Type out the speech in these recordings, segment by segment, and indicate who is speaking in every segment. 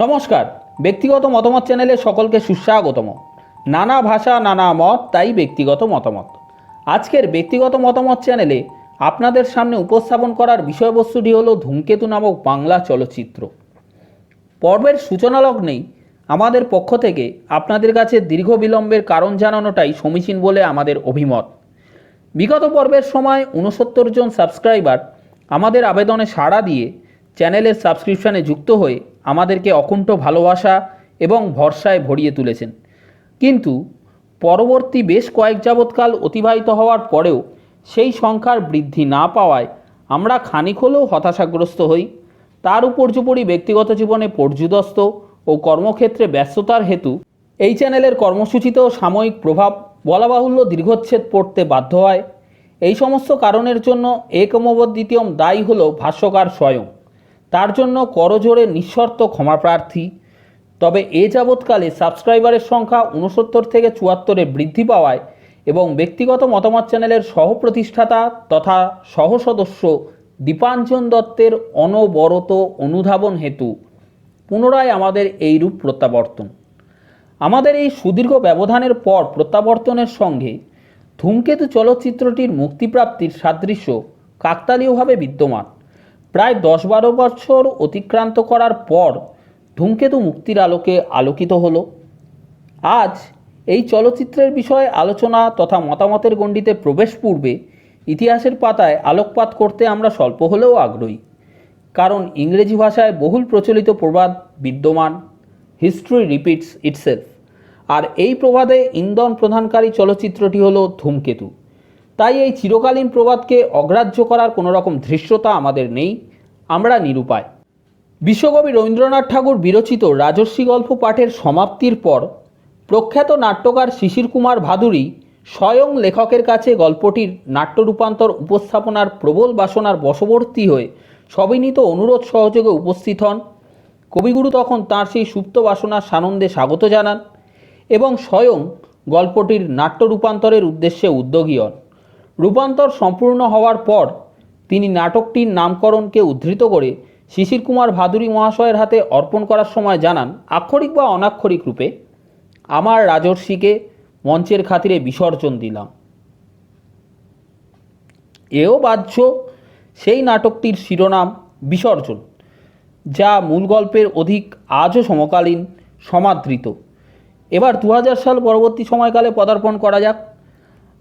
Speaker 1: নমস্কার, ব্যক্তিগত মতামত চ্যানেলে সকলকে সুস্বাগতম। নানা ভাষা নানা মত, তাই ব্যক্তিগত মতামত। আজকের ব্যক্তিগত মতামত চ্যানেলে আপনাদের সামনে উপস্থাপন করার বিষয়বস্তুটি হলো ধূমকেতু নামক বাংলা চলচ্চিত্র। পর্বের সূচনা লগ্নেই আমাদের পক্ষ থেকে আপনাদের কাছে দীর্ঘ বিলম্বের কারণ জানানোটাই সমীচীন বলে আমাদের অভিমত। বিগত পর্বের সময় 69 জন সাবস্ক্রাইবার আমাদের আবেদনে সাড়া দিয়ে চ্যানেলের সাবস্ক্রিপশানে যুক্ত হয়ে আমাদেরকে অকুণ্ঠ ভালোবাসা এবং ভরসায় ভরিয়ে তুলেছেন। কিন্তু পরবর্তী বেশ কয়েক যাবৎকাল অতিবাহিত হওয়ার পরেও সেই সংখ্যার বৃদ্ধি না পাওয়ায় আমরা খানিক হলেও হতাশাগ্রস্ত হই। তার উপর্যুপরি ব্যক্তিগত জীবনে পর্যুদস্ত ও কর্মক্ষেত্রে ব্যস্ততার হেতু এই চ্যানেলের কর্মসূচিতেও সাময়িক প্রভাব বলা বাহুল্য দীর্ঘচ্ছেদ পড়তে বাধ্য হয়। এই সমস্ত কারণের জন্য একমবদ্বিতীয়ম দায়ী হল ভাষ্যকার স্বয়ং। তার জন্য করজোড়ে নিঃশর্ত ক্ষমাপ্রার্থী। তবে এ যাবৎকালে সাবস্ক্রাইবারের সংখ্যা 69 থেকে 74-এ বৃদ্ধি পাওয়ায় এবং ব্যক্তিগত মতামত চ্যানেলের সহপ্রতিষ্ঠাতা তথা সহসদস্য দীপাঞ্জন দত্তের অনবরত অনুধাবন হেতু পুনরায় আমাদের এইরূপ প্রত্যাবর্তন। আমাদের এই সুদীর্ঘ ব্যবধানের পর প্রত্যাবর্তনের সঙ্গে ধূমকেতু চলচ্চিত্রটির মুক্তিপ্রাপ্তির সাদৃশ্য কাকতালীয়ভাবে বিদ্যমান। প্রায় 10-12 বছর অতিক্রান্ত করার পর ধূমকেতু মুক্তির আলোকে আলোকিত হলো। আজ এই চলচ্চিত্রের বিষয়ে আলোচনা তথা মতামতের গণ্ডিতে প্রবেশ পূর্বে ইতিহাসের পাতায় আলোকপাত করতে আমরা স্বল্প হলেও আগ্রহী। কারণ ইংরেজি ভাষায় বহুল প্রচলিত প্রবাদ বিদ্যমান, হিস্ট্রি রিপিটস ইটসেলফ। আর এই প্রবাদে ইন্ধন প্রদানকারী চলচ্চিত্রটি হলো ধূমকেতু। তাই এই চিরকালীন প্রবাদকে অগ্রাহ্য করার কোনো রকম ধৃষ্টতা আমাদের নেই, আমরা নিরুপায়। বিশ্বকবি রবীন্দ্রনাথ ঠাকুর বিরচিত রাজর্ষি গল্প পাঠের সমাপ্তির পর প্রখ্যাত নাট্যকার শিশির কুমার ভাদুড়ী স্বয়ং লেখকের কাছে গল্পটির নাট্য রূপান্তর উপস্থাপনার প্রবল বাসনার বশবর্তী হয়ে সবিনীত অনুরোধ সহযোগে উপস্থিত হন। কবিগুরু তখন তাঁর সেই সুপ্ত বাসনার সানন্দে স্বাগত জানান এবং স্বয়ং গল্পটির নাট্য রূপান্তরের উদ্দেশ্যে উদ্যোগী হন। রূপান্তর সম্পূর্ণ হওয়ার পর তিনি নাটকটির নামকরণকে উদ্ধৃত করে শিশির কুমার ভাদুড়ী মহাশয়ের হাতে অর্পণ করার সময় জানান, আক্ষরিক বা অনাক্ষরিক রূপে, আমার রাজর্ষিকে মঞ্চের খাতিরে বিসর্জন দিলাম। এও বাহ্য সেই নাটকটির শিরোনাম বিসর্জন, যা মূল গল্পের অধিক আজও সমকালীন সমাদৃত। এবার 2000 সাল পরবর্তী সময়কালে পদার্পণ করা যাক।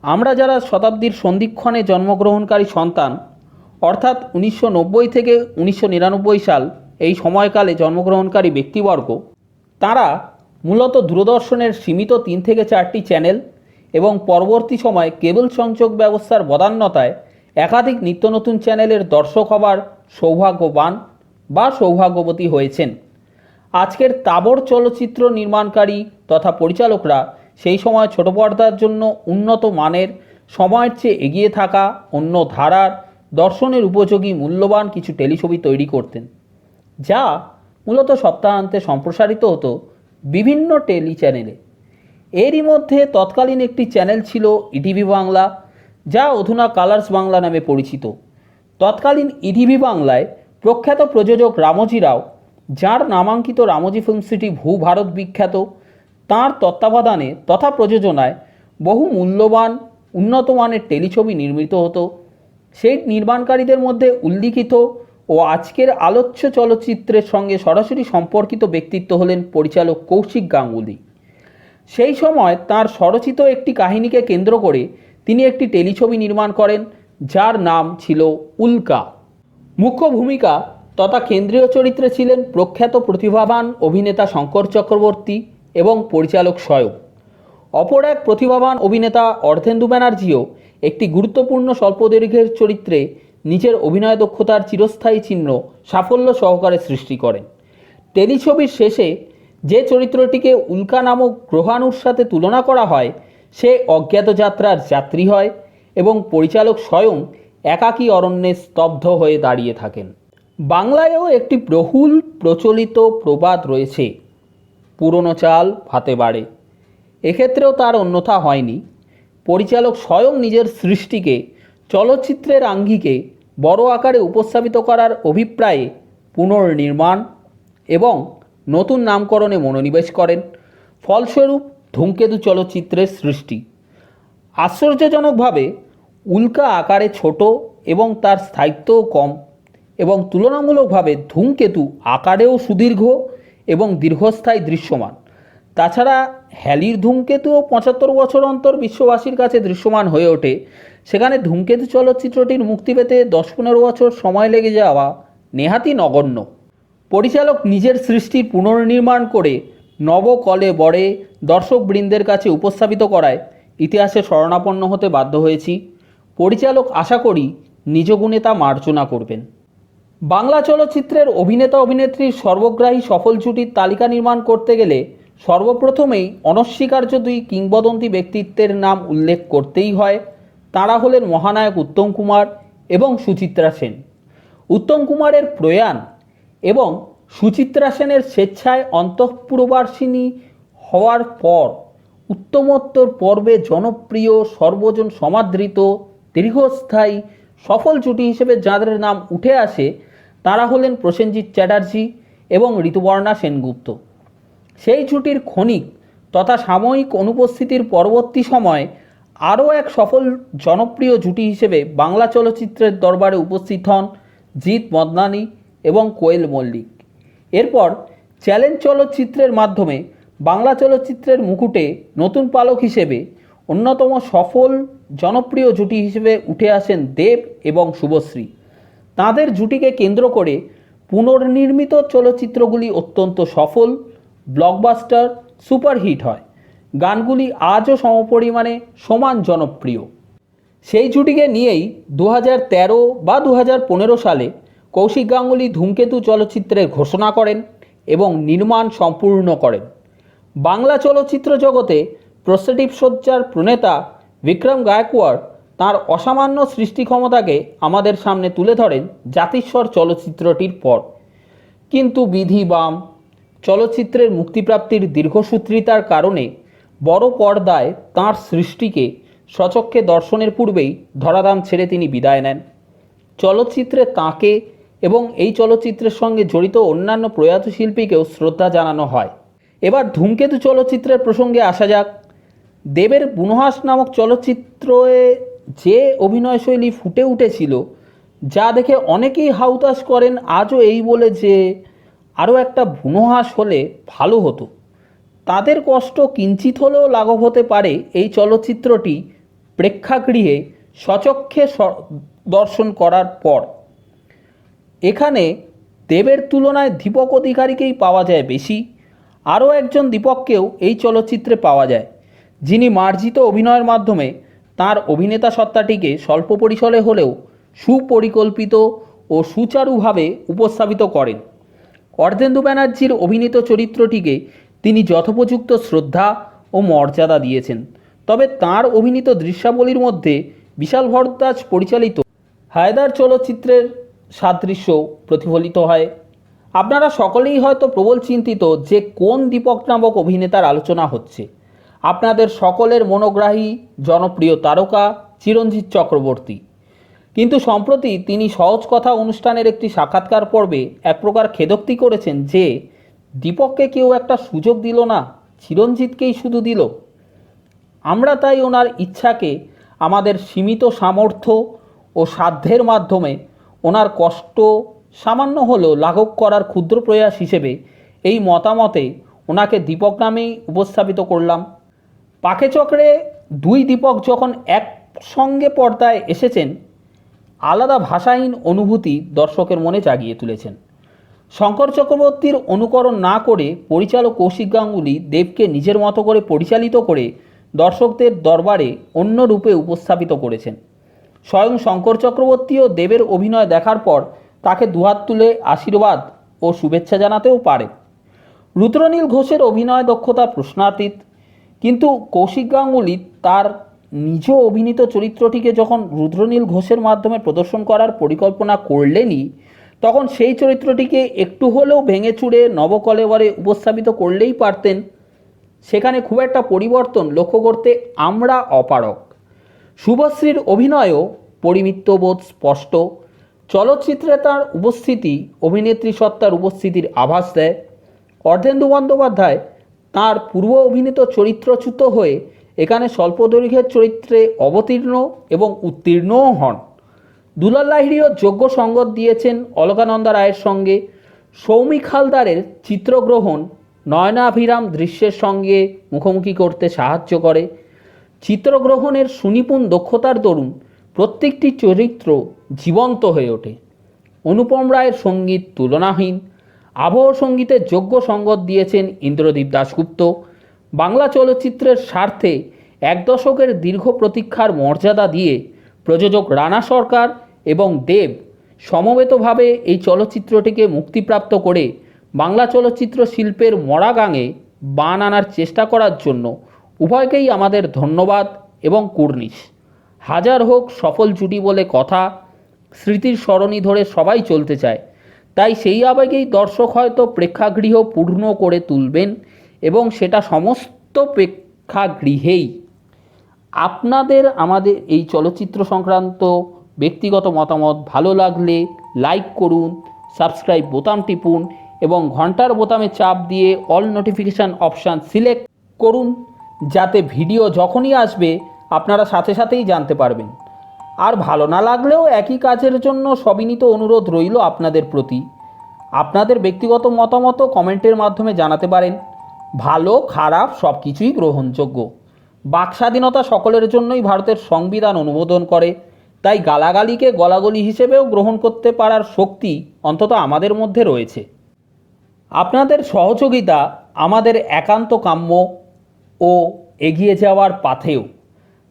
Speaker 1: আমরা যারা শতাব্দীর সন্ধিক্ষণে জন্মগ্রহণকারী সন্তান, অর্থাৎ 1990 থেকে 1999 সাল এই সময়কালে জন্মগ্রহণকারী ব্যক্তিবর্গ, তারা মূলত দূরদর্শনের সীমিত 3 থেকে 4টি চ্যানেল এবং পরবর্তী সময়ে কেবল সংযোগ ব্যবস্থার বদান্যতায় একাধিক নিত্য নতুন চ্যানেলের দর্শক হবার সৌভাগ্যবান বা সৌভাগ্যবতী হয়েছেন। আজকের তাবড় চলচ্চিত্র নির্মাণকারী তথা পরিচালকরা সেই সময় ছোট পর্দার জন্য উন্নত মানের, সময়ের চেয়ে এগিয়ে থাকা, অন্য ধারার দর্শনের উপযোগী মূল্যবান কিছু টেলিছবি তৈরি করতেন, যা মূলত সপ্তাহান্তে সম্প্রসারিত হতো বিভিন্ন টেলি চ্যানেলে। এরই মধ্যে তৎকালীন একটি চ্যানেল ছিল ইটিভি বাংলা, যা অধুনা কালার্স বাংলা নামে পরিচিত। তৎকালীন ইটিভি বাংলায় প্রখ্যাত প্রযোজক রামজি রাও, যার নামাঙ্কিত রামজি ফিল্ম সিটি ভারত বিখ্যাত, তাঁর তত্ত্বাবধানে তথা প্রযোজনায় বহু মূল্যবান উন্নত মানের টেলিছবি নির্মিত হতো। সেই নির্মাণকারীদের মধ্যে উল্লিখিত ও আজকের আলোচ্য চলচ্চিত্রের সঙ্গে সরাসরি সম্পর্কিত ব্যক্তিত্ব হলেন পরিচালক কৌশিক গাঙ্গুলি। সেই সময় তাঁর স্বরচিত একটি কাহিনীকে কেন্দ্র করে তিনি একটি টেলিছবি নির্মাণ করেন, যার নাম ছিল উল্কা। মুখ্য ভূমিকা তথা কেন্দ্রীয় চরিত্রে ছিলেন প্রখ্যাত প্রতিভাবান অভিনেতা শঙ্কর চক্রবর্তী এবং পরিচালক স্বয়ং। অপর এক প্রতিভাবান অভিনেতা অর্ধেন্দু ব্যানার্জিও একটি গুরুত্বপূর্ণ স্বল্পদৈর্ঘ্যের চরিত্রে নিজের অভিনয় দক্ষতার চিরস্থায়ী চিহ্ন সাফল্য সহকারে সৃষ্টি করেন। টেলিছবির শেষে যে চরিত্রটিকে উল্কা নামক গ্রহাণুর সাথে তুলনা করা হয়, সে অজ্ঞাত যাত্রার যাত্রী হয় এবং পরিচালক স্বয়ং একাকী অরণ্যে স্তব্ধ হয়ে দাঁড়িয়ে থাকেন। বাংলায়ও একটি বহুল প্রচলিত প্রবাদ রয়েছে, পুরনো চাল ভাতে বাড়ে। এক্ষেত্রেও তার অন্যথা হয়নি। পরিচালক স্বয়ং নিজের সৃষ্টিকে চলচ্চিত্রের আঙ্গিকে বড় আকারে উপস্থাপিত করার অভিপ্রায়ে পুনর্নির্মাণ এবং নতুন নামকরণে মনোনিবেশ করেন। ফলস্বরূপ ধূমকেতু চলচ্চিত্রের সৃষ্টি। আশ্চর্যজনকভাবে উল্কা আকারে ছোট এবং তার স্থায়িত্বও কম, এবং তুলনামূলকভাবে ধূমকেতু আকারেও সুদীর্ঘ এবং দীর্ঘস্থায়ী দৃশ্যমান। তাছাড়া হ্যালির ধূমকেতুও 75 বছর অন্তর বিশ্ববাসীর কাছে দৃশ্যমান হয়ে ওঠে। সেখানে ধূমকেতু চলচ্চিত্রটির মুক্তি পেতে 10-15 বছর সময় লেগে যাওয়া নেহাতই নগণ্য। পরিচালক নিজের সৃষ্টির পুনর্নির্মাণ করে নবকলে বরে দর্শকবৃন্দের কাছে উপস্থাপিত করায় ইতিহাসে শরণাপন্ন হতে বাধ্য হয়েছি। পরিচালক আশা করি নিজ গুণে তা মার্জনা করবেন। বাংলা চলচ্চিত্রের অভিনেতা অভিনেত্রীর সর্বগ্রাহী সফল জুটির তালিকা নির্মাণ করতে গেলে সর্বপ্রথমেই অনস্বীকার্য দুই কিংবদন্তি ব্যক্তিত্বের নাম উল্লেখ করতেই হয়। তাঁরা হলেন মহানায়ক উত্তম কুমার এবং সুচিত্রা সেন। উত্তম কুমারের প্রয়াণ এবং সুচিত্রা সেনের স্বেচ্ছায় অন্তঃপুরবাসিনী হওয়ার পর উত্তমোত্তর পর্বে জনপ্রিয়, সর্বজন সমাদৃত, দীর্ঘস্থায়ী সফল জুটি হিসেবে যাঁদের নাম উঠে আসে তারা হলেন প্রসেনজিৎ চ্যাটার্জি এবং ঋতুপর্ণা সেনগুপ্ত। সেই জুটির ক্ষণিক তথা সাময়িক অনুপস্থিতির পরবর্তী সময়ে আরও এক সফল জনপ্রিয় জুটি হিসেবে বাংলা চলচ্চিত্রের দরবারে উপস্থিত হন জিৎ মদনানি এবং কোয়েল মল্লিক। এরপর চ্যালেঞ্জ চলচ্চিত্রের মাধ্যমে বাংলা চলচ্চিত্রের মুকুটে নতুন পালক হিসেবে অন্যতম সফল জনপ্রিয় জুটি হিসেবে উঠে আসেন দেব এবং শুভশ্রী। তাঁদের জুটিকে কেন্দ্র করে পুনর্নির্মিত চলচ্চিত্রগুলি অত্যন্ত সফল, ব্লকবাস্টার, সুপারহিট হয়। গানগুলি আজও সমপরিমাণে সমান জনপ্রিয়। সেই জুটিকে নিয়েই 2013 বা 2015 সালে কৌশিক গাঙ্গুলি ধূমকেতু চলচ্চিত্রের ঘোষণা করেন এবং নির্মাণ সম্পূর্ণ করেন। বাংলা চলচ্চিত্র জগতে প্রস্থেটিভ সজ্জার প্রণেতা বিক্রম গায়কোয়াড় তাঁর অসামান্য সৃষ্টি ক্ষমতাকে আমাদের সামনে তুলে ধরেন জাতিস্বর চলচ্চিত্রটির পর। কিন্তু বিধি বাম চলচ্চিত্রের মুক্তিপ্রাপ্তির দীর্ঘসূত্রিতার কারণে বড় পর্দায় তাঁর সৃষ্টিকে স্বচক্ষে দর্শনের পূর্বেই ধরাধাম ছেড়ে তিনি বিদায় নেন। চলচ্চিত্রে তাঁকে এবং এই চলচ্চিত্রের সঙ্গে জড়িত অন্যান্য প্রয়াত শিল্পীকেও শ্রদ্ধা জানানো হয়। এবার ধূমকেতু চলচ্চিত্রের প্রসঙ্গে আসা যাক। দেবের বুনহাস নামক চলচ্চিত্রে যে অভিনয়শৈলী ফুটে উঠেছিল, যা দেখে অনেকেই হাউতাশ করেন আজও এই বলে যে আরও একটা বুনহাস হলে ভালো হতো, তাদের কষ্ট কিঞ্চিত হলেও লাঘব হতে পারে এই চলচ্চিত্রটি প্রেক্ষাগৃহে স্বচক্ষে দর্শন করার পর। এখানে দেবের তুলনায় দীপক অধিকারীকেই পাওয়া যায় বেশি। আরও একজন দীপককেও এই চলচ্চিত্রে পাওয়া যায়, যিনি মার্জিত অভিনয়ের মাধ্যমে তার অভিনেতা সত্তাটিকে স্বল্প পরিসরে হলেও সুপরিকল্পিত ও সুচারুভাবে উপস্থাপিত করেন। অর্ধেন্দু ব্যানার্জির অভিনীত চরিত্রটিকে তিনি যথোপযুক্ত শ্রদ্ধা ও মর্যাদা দিয়েছেন। তবে তাঁর অভিনীত দৃশ্যাবলীর মধ্যে বিশাল ভরদ্বাজ পরিচালিত হায়দার চলচ্চিত্রের সাদৃশ্য প্রতিফলিত হয়। আপনারা সকলেই হয়তো প্রবল চিন্তিত যে কোন দীপক নামক অভিনেতার আলোচনা হচ্ছে। আপনাদের সকলের মনোগ্রাহী জনপ্রিয় তারকা চিরঞ্জিত চক্রবর্তী। কিন্তু সম্প্রতি তিনি সহজ কথা অনুষ্ঠানের একটি সাক্ষাৎকার পর্বে এক প্রকার খেদোক্তি করেছেন যে দীপককে কেউ একটা সুযোগ দিল না, চিরঞ্জিতকেই শুধু দিল। আমরা তাই ওনার ইচ্ছাকে আমাদের সীমিত সামর্থ্য ও সাধ্যের মাধ্যমে ওনার কষ্ট সামান্য হলেও লাঘব করার ক্ষুদ্র প্রয়াস হিসেবে এই মতামতে ওনাকে দীপক নামেই উপস্থাপিত করলাম। পাকে চক্রে দুই দীপক যখন একসঙ্গে পর্দায় এসেছেন, আলাদা ভাষাহীন অনুভূতি দর্শকের মনে জাগিয়ে তুলেছেন। শঙ্কর চক্রবর্তীর অনুকরণ না করে পরিচালক কৌশিক গাঙ্গুলি দেবকে নিজের মতো করে পরিচালিত করে দর্শকদের দরবারে অন্য রূপে উপস্থাপিত করেছেন। স্বয়ং শঙ্কর চক্রবর্তীও দেবের অভিনয় দেখার পর তাকে দুহাত তুলে আশীর্বাদ ও শুভেচ্ছা জানাতেও পারেন। রুদ্রনীল ঘোষের অভিনয় দক্ষতা প্রশ্নাতীত, কিন্তু কৌশিক গাঙ্গুলি তার নিজ অভিনীত চরিত্রটিকে যখন রুদ্রনীল ঘোষের মাধ্যমে প্রদর্শন করার পরিকল্পনা করলেনই, তখন সেই চরিত্রটিকে একটু হলেও ভেঙে চুড়ে নবকলেবরে উপস্থাপিত করলেই পারতেন। সেখানে খুব একটা পরিবর্তন লক্ষ্য করতে আমরা অপারগ। শুভশ্রীর অভিনয়ও পরিমিতবোধ স্পষ্ট। চলচ্চিত্রে তার উপস্থিতি অভিনেত্রী সত্তার উপস্থিতির আভাস দেয়। অর্ধেন্দু বন্দ্যোপাধ্যায় তাঁর পূর্ব অভিনীত চরিত্রচ্যুত হয়ে এখানে স্বল্পদৈর্ঘ্যের চরিত্রে অবতীর্ণ এবং উত্তীর্ণও হন। দুলাল লাহিড়ীও যোগ্য সঙ্গত দিয়েছেন অলকানন্দা রায়ের সঙ্গে। সৌমিক হালদারের চিত্রগ্রহণ নয়নাভিরাম দৃশ্যের সঙ্গে মুখোমুখি করতে সাহায্য করে। চিত্রগ্রহণের সুনিপুণ দক্ষতার দরুন প্রত্যেকটি চরিত্র জীবন্ত হয়ে ওঠে। অনুপম রায়ের সঙ্গীত তুলনাহীন। আবহ সঙ্গীতের যোগ্য সঙ্গত দিয়েছেন ইন্দ্রদীপ দাশগুপ্ত। বাংলা চলচ্চিত্রের স্বার্থে এক দশকের দীর্ঘ প্রতীক্ষার মর্যাদা দিয়ে প্রযোজক রানা সরকার এবং দেব সমবেতভাবে এই চলচ্চিত্রটিকে মুক্তিপ্রাপ্ত করে বাংলা চলচ্চিত্র শিল্পের মরা গাঙে বান আনার চেষ্টা করার জন্য উভয়কেই আমাদের ধন্যবাদ এবং কুর্নিশ। হাজার হোক সফল জুটি বলে কথা, স্মৃতির সরণি ধরে সবাই চলতে চায়, তাই সেই আবেগেই দর্শক হয়তো প্রেক্ষাগৃহ পূর্ণ করে তুলবেন এবং সেটা সমস্ত প্রেক্ষাগৃহেই। আপনাদের আমাদের এই চলচ্চিত্র সংক্রান্ত ব্যক্তিগত মতামত ভালো লাগলে লাইক করুন, সাবস্ক্রাইব বোতাম টিপুন এবং ঘন্টার বোতামে চাপ দিয়ে অল নোটিফিকেশান অপশান সিলেক্ট করুন, যাতে ভিডিও যখনই আসবে আপনারা সাথে সাথেই জানতে পারবেন। আর ভালো না লাগলেও একই কাজের জন্য সবিনীত অনুরোধ রইল আপনাদের প্রতি। আপনাদের ব্যক্তিগত মতামতও কমেন্টের মাধ্যমে জানাতে পারেন। ভালো খারাপ সব কিছুই গ্রহণযোগ্য। বাক স্বাধীনতা সকলের জন্যই ভারতের সংবিধান অনুমোদন করে, তাই গালাগালিকে গলাগলি হিসেবেও গ্রহণ করতে পারার শক্তি অন্তত আমাদের মধ্যে রয়েছে। আপনাদের সহযোগিতা আমাদের একান্ত কাম্য ও এগিয়ে যাওয়ার পাথেও।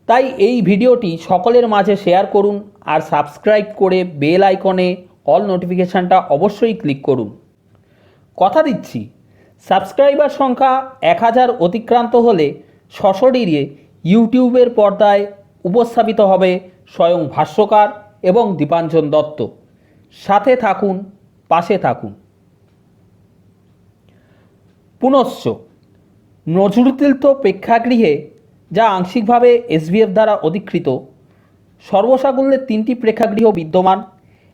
Speaker 1: তাই এই ভিডিওটি সকলের মাঝে শেয়ার করুন আর সাবস্ক্রাইব করে বেল আইকনে অল নোটিফিকেশানটা অবশ্যই ক্লিক করুন। কথা দিচ্ছি, সাবস্ক্রাইবার সংখ্যা 1000 অতিক্রান্ত হলে সশরীরে ইউটিউবের পর্দায় উপস্থাপিত হবে স্বয়ং ভাষ্যকার এবং দীপাঞ্জন দত্ত। সাথে থাকুন, পাশে থাকুন। পুনশ্চ নজরুলতীর্থ প্রেক্ষাগৃহে, যা আংশিকভাবে এসবিএফ দ্বারা অধিকৃত, সর্বসাকুল্যে 3টি প্রেক্ষাগৃহ বিদ্যমান।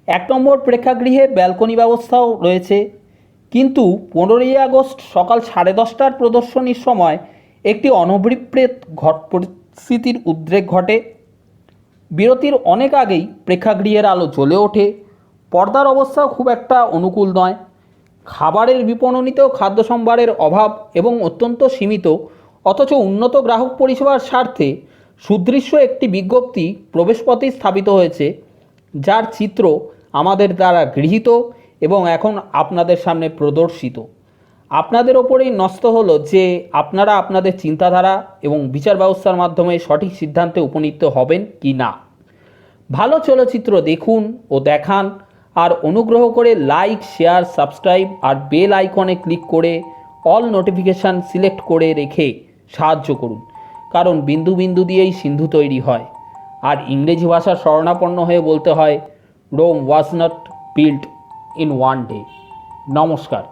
Speaker 1: 1 নম্বর প্রেক্ষাগৃহে ব্যালকনি ব্যবস্থাও রয়েছে, কিন্তু 15ই আগস্ট সকাল 10:30টার প্রদর্শনীর সময় একটি অনভিপ্রেত পরিস্থিতির উদ্রেক ঘটে। বিরতির অনেক আগেই প্রেক্ষাগৃহের আলো জ্বলে ওঠে। পর্দার অবস্থাও খুব একটা অনুকূল নয়। খাবারের বিপণনীতেও খাদ্য সম্ভারের অভাব এবং অত্যন্ত সীমিত, অথচ উন্নত গ্রাহক পরিষেবার স্বার্থে সুদৃশ্য একটি বিজ্ঞপ্তি প্রবেশপথেই স্থাপিত হয়েছে, যার চিত্র আমাদের দ্বারা গৃহীত এবং এখন আপনাদের সামনে প্রদর্শিত। আপনাদের ওপরেই ন্যস্ত হলো যে আপনারা আপনাদের চিন্তাধারা এবং বিচার ব্যবস্থার মাধ্যমে সঠিক সিদ্ধান্তে উপনীত হবেন কি না। ভালো চলচ্চিত্র দেখুন ও দেখান, আর অনুগ্রহ করে লাইক, শেয়ার, সাবস্ক্রাইব আর বেল আইকনে ক্লিক করে অল নোটিফিকেশান সিলেক্ট করে রেখে সাহায্য করুন, কারণ বিন্দু বিন্দু দিয়েই সিন্ধু তৈরি হয়। আর ইংরেজি ভাষার শরণাপন্ন হয়ে বলতে হয়, Rome was not built in one day. নমস্কার।